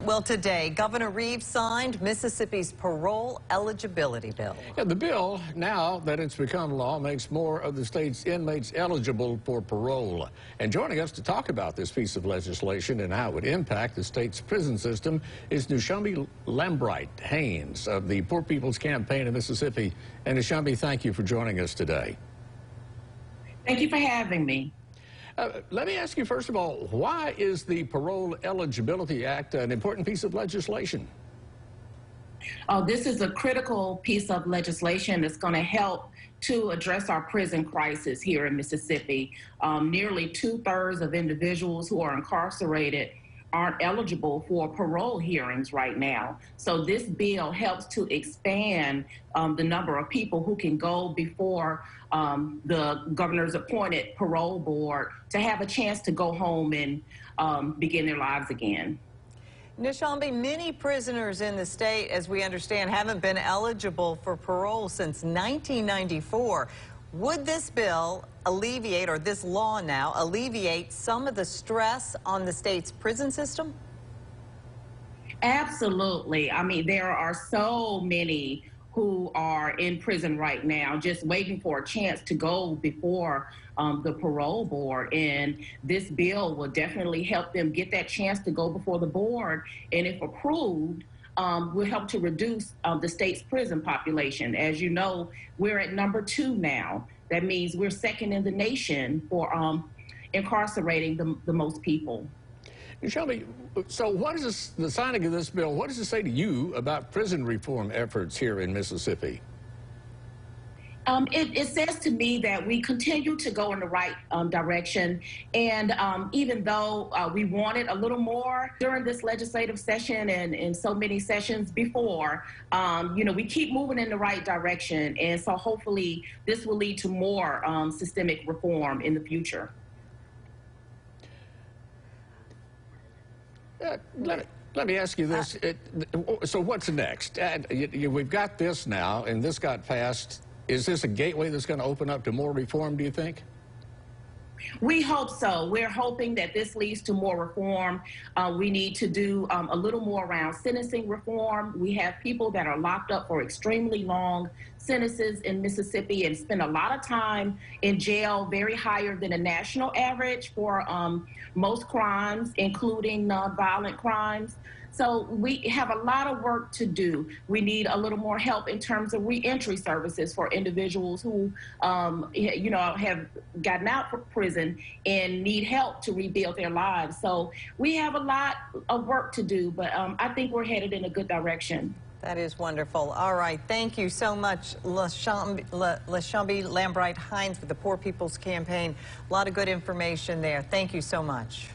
Well, today, Governor Reeves signed Mississippi's parole eligibility bill. Yeah, the bill, now that it's become law, makes more of the state's inmates eligible for parole. And joining us to talk about this piece of legislation and how it would impact the state's prison system is Nushambi Lambright Haynes of the Poor People's Campaign of Mississippi. And Nushambi, thank you for joining us today. Thank you for having me. Let me ask you, first of all, why is the Parole Eligibility Act an important piece of legislation? This is a critical piece of legislation that's going to help to address our prison crisis here in Mississippi. Nearly 2/3 of individuals who are incarcerated aren't eligible for parole hearings right now. So this bill helps to expand the number of people who can go before the governor's appointed parole board to have a chance to go home and begin their lives again. Nushambi, many prisoners in the state, as we understand, haven't been eligible for parole since 1994. Would this bill alleviate, or this law now, alleviate some of the stress on the state's prison system? Absolutely. I mean, there are so many who are in prison right now just waiting for a chance to go before the parole board. And this bill will definitely help them get that chance to go before the board. And if approved, will help to reduce the state's prison population. As you know, we're at number 2 now. That means we're second in the nation for incarcerating the most people. Nushambi, so what is this, the signing of this bill, what does it say to you about prison reform efforts here in Mississippi? It says to me that we continue to go in the right direction, and even though we wanted a little more during this legislative session and in so many sessions before, you know, we keep moving in the right direction, and so hopefully this will lead to more systemic reform in the future. Let me ask you this. So what's next? We've got this now, and this got passed. Is this a gateway that's going to open up to more reform, do you think? We hope so. We're hoping that this leads to more reform. We need to do a little more around sentencing reform. We have people that are locked up for extremely long sentences in Mississippi and spend a lot of time in jail, very higher than a national average for most crimes, including non-violent crimes. So we have a lot of work to do. We need a little more help in terms of reentry services for individuals who, you know, have gotten out of prison and need help to rebuild their lives. So we have a lot of work to do, but I think we're headed in a good direction. That is wonderful. All right. Thank you so much, Nushambi Lambright Haynes with the Poor People's Campaign. A lot of good information there. Thank you so much.